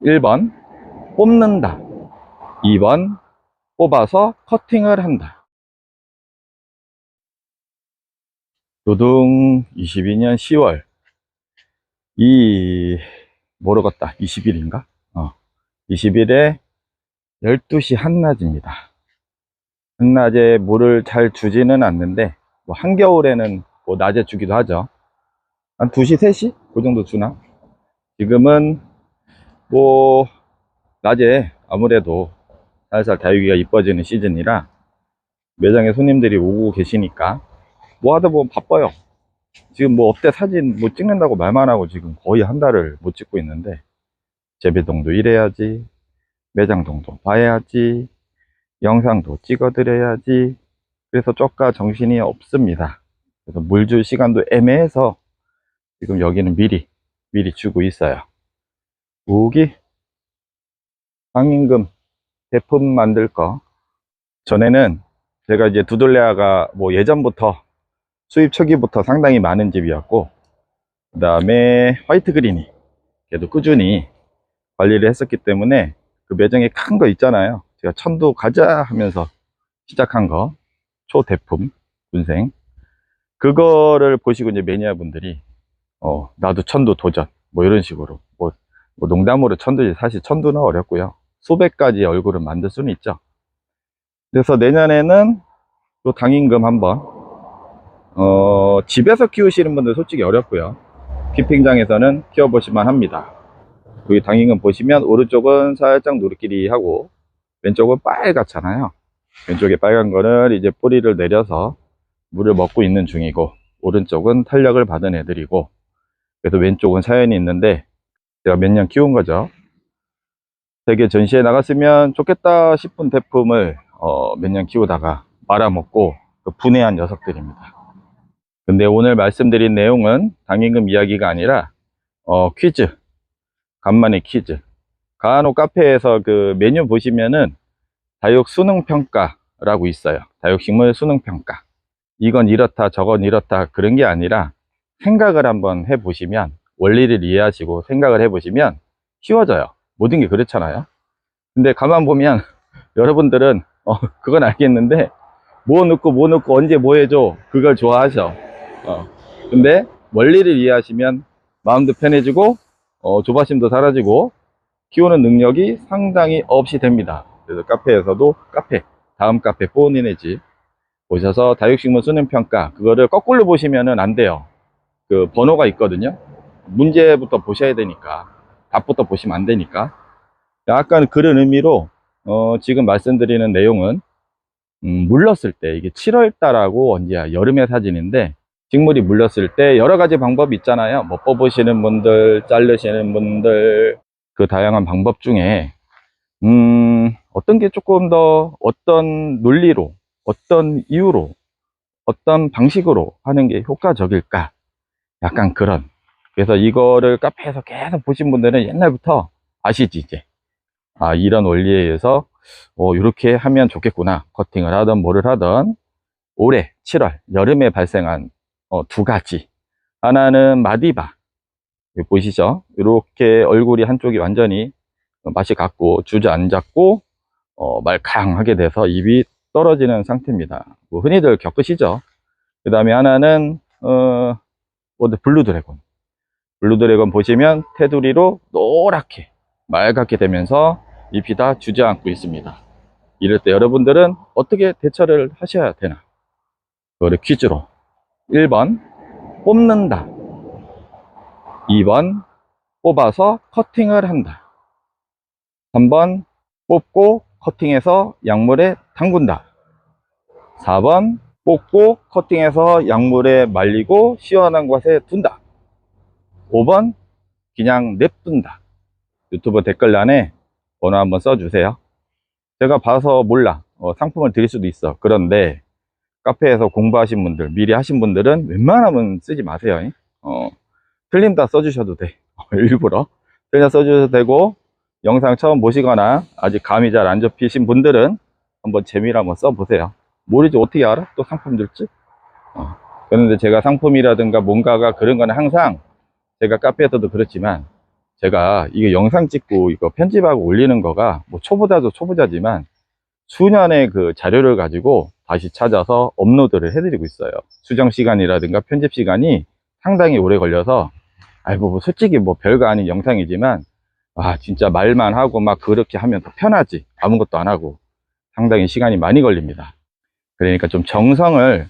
1번 뽑는다. 2번 뽑아서 커팅을 한다. 도둥 22년 10월 모르겠다. 20일인가? 20일에 12시 한낮입니다. 한낮에 물을 잘 주지는 않는데, 뭐 한겨울에는 뭐 낮에 주기도 하죠. 한 2시, 3시? 그 정도 주나? 지금은 뭐 낮에 아무래도 살살 다육이가 이뻐지는 시즌이라 매장에 손님들이 오고 계시니까 뭐 하다 보면 바빠요. 지금 뭐 업대 사진 뭐 찍는다고 말만 하고 지금 거의 한 달을 못 찍고 있는데, 재배동도 일해야지, 매장동도 봐야지, 영상도 찍어 드려야지. 그래서 쪼까 정신이 없습니다. 그래서 물 줄 시간도 애매해서 지금 여기는 미리 주고 있어요. 우기 황임금 대품 만들 거. 전에는 제가 이제 두들레아가 뭐 예전부터 수입 초기부터 상당히 많은 집이었고, 그 다음에 화이트 그린이 걔도 꾸준히 관리를 했었기 때문에 그 매장에 큰 거 있잖아요. 제가 천도 가자 하면서 시작한 거, 초대품 군생, 그거를 보시고 이제 매니아 분들이 나도 천도 도전 뭐 이런 식으로 뭐 농담으로 천도지, 사실 천도는 어렵고요. 수백 가지 얼굴을 만들 수는 있죠. 그래서 내년에는 또 당임금 한번 집에서 키우시는 분들 솔직히 어렵고요. 키핑장에서는 키워보시면 합니다. 여기 당임금 보시면 오른쪽은 살짝 누리끼리 하고 왼쪽은 빨갛잖아요. 왼쪽에 빨간 거는 이제 뿌리를 내려서 물을 먹고 있는 중이고, 오른쪽은 탄력을 받은 애들이고, 그래서 왼쪽은 사연이 있는데 제가 몇 년 키운 거죠. 세계 전시에 나갔으면 좋겠다 싶은 대품을 몇 년 키우다가 말아먹고 분해한 녀석들입니다. 근데 오늘 말씀드린 내용은 당임금 이야기가 아니라 퀴즈, 간만에 퀴즈. 간혹 카페에서 그 메뉴 보시면은 다육 수능평가라고 있어요. 다육식물 수능평가. 이건 이렇다 저건 이렇다 그런 게 아니라 생각을 한번 해보시면, 원리를 이해하시고 생각을 해보시면 쉬워져요. 모든 게 그렇잖아요. 근데 가만 보면 여러분들은 그건 알겠는데 뭐 넣고 언제 뭐 해줘 그걸 좋아하셔. 근데 원리를 이해하시면 마음도 편해지고 조바심도 사라지고 키우는 능력이 상당히 업이 됩니다. 그래서 카페에서도 다음 카페 뽀니네 집 오셔서 다육식물 수능평가, 그거를 거꾸로 보시면은 안 돼요. 그 번호가 있거든요. 문제부터 보셔야 되니까, 답부터 보시면 안 되니까. 약간 그런 의미로 지금 말씀드리는 내용은 물렀을 때, 이게 7월 달하고 언제야, 여름의 사진인데, 식물이 물렀을 때 여러 가지 방법이 있잖아요. 뭐 뽑으시는 분들, 자르시는 분들, 그 다양한 방법 중에 어떤 게 조금 더 어떤 논리로, 어떤 이유로, 어떤 방식으로 하는 게 효과적일까, 약간 그런. 그래서 이거를 카페에서 계속 보신 분들은 옛날부터 아시지 이제, 이런 원리에 의해서 이렇게 하면 좋겠구나. 커팅을 하든 뭐를 하든. 올해 7월 여름에 발생한 두 가지. 하나는 마디바, 여기 보이시죠? 이렇게 얼굴이 한쪽이 완전히 맛이 갔고 주저앉았고 말캉하게 돼서 입이 떨어지는 상태입니다. 뭐 흔히들 겪으시죠. 그 다음에 하나는 블루드래곤 보시면 테두리로 노랗게 말갛게 되면서 잎이 다 주저앉고 있습니다. 이럴 때 여러분들은 어떻게 대처를 하셔야 되나, 그거를 퀴즈로. 1번 뽑는다. 2번 뽑아서 커팅을 한다. 3번 뽑고 커팅해서 약물에 담근다. 4번 뽑고 커팅해서 약물에 말리고 시원한 곳에 둔다. 5번 그냥 냅둔다. 유튜브 댓글란에 번호 한번 써주세요. 제가 봐서 몰라, 상품을 드릴 수도 있어. 그런데 카페에서 공부하신 분들, 미리 하신 분들은 웬만하면 쓰지 마세요. 틀린다 써주셔도 돼. 일부러 틀린다 써주셔도 되고, 영상 처음 보시거나 아직 감이 잘 안 잡히신 분들은 한번 재미로 한번 써보세요. 모르지 어떻게 알아? 또 상품 줄지? 그런데 제가 상품이라든가 뭔가가 그런 거는 항상, 제가 카페에서도 그렇지만 제가 이게 영상 찍고 이거 편집하고 올리는 거가 뭐 초보자도 초보자지만 수년의 그 자료를 가지고 다시 찾아서 업로드를 해드리고 있어요. 수정 시간이라든가 편집 시간이 상당히 오래 걸려서, 아이고, 뭐 솔직히 뭐 별거 아닌 영상이지만, 아, 진짜 말만 하고 막 그렇게 하면 더 편하지. 아무것도 안 하고. 상당히 시간이 많이 걸립니다. 그러니까 좀 정성을,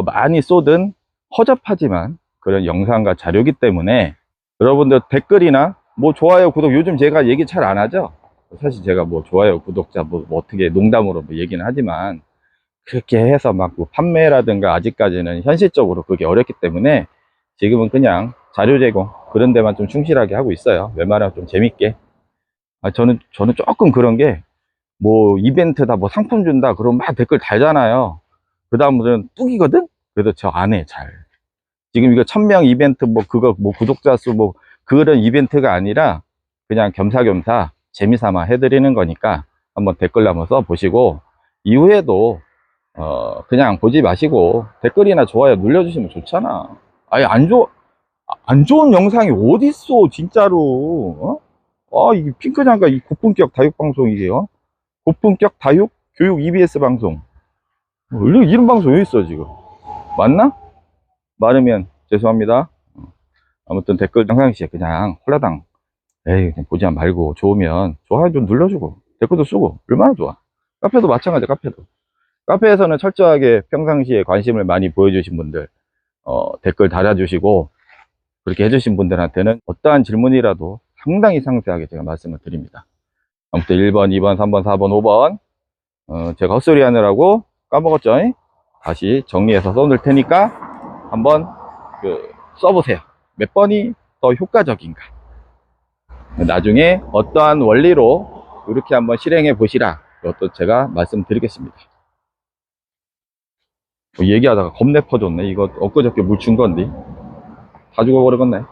많이 쏟은 허접하지만 그런 영상과 자료기 때문에 여러분들 댓글이나 뭐 좋아요, 구독, 요즘 제가 얘기 잘 안 하죠? 사실 제가 뭐 좋아요, 구독자 뭐 어떻게 농담으로 뭐 얘기는 하지만 그렇게 해서 막 뭐 판매라든가 아직까지는 현실적으로 그게 어렵기 때문에 지금은 그냥 자료 제공 그런 데만 좀 충실하게 하고 있어요. 웬만하면 좀 재밌게. 저는 조금 그런 게 뭐 이벤트다 뭐 상품 준다 그러면 막 댓글 달잖아요. 그 다음은 뚝이거든? 그래서 저 안 해, 잘. 지금 이거 1000명 이벤트 뭐 그거 뭐 구독자 수 뭐 그런 이벤트가 아니라 그냥 겸사겸사 재미삼아 해드리는 거니까 한번 댓글 한번 써보시고, 이후에도 그냥 보지 마시고 댓글이나 좋아요 눌러주시면 좋잖아. 아니 안 좋은 영상이 어디 있어 진짜로. 이게 핑크장가 이 고품격 다육 방송이게요. 고품격 다육 교육 EBS 방송. 이런 방송 여기 있어 지금. 맞나? 많으면 죄송합니다. 아무튼 댓글 평상시에 그냥 홀라당 에이 그냥 보지 말고 좋으면 좋아요 좀 눌러주고 댓글도 쓰고 얼마나 좋아. 카페도 마찬가지야. 카페에서는 철저하게 평상시에 관심을 많이 보여주신 분들 댓글 달아주시고 그렇게 해주신 분들한테는 어떠한 질문이라도 상당히 상세하게 제가 말씀을 드립니다. 아무튼 1번, 2번, 3번, 4번, 5번 제가 헛소리 하느라고 까먹었죠? 다시 정리해서 써놓을 테니까 한번 써보세요. 몇 번이 더 효과적인가. 나중에 어떠한 원리로 이렇게 한번 실행해 보시라. 이것도 제가 말씀드리겠습니다. 얘기하다가 겁내 퍼졌네. 이거 엊그저께 물 준 건데 다 죽어버리겠네.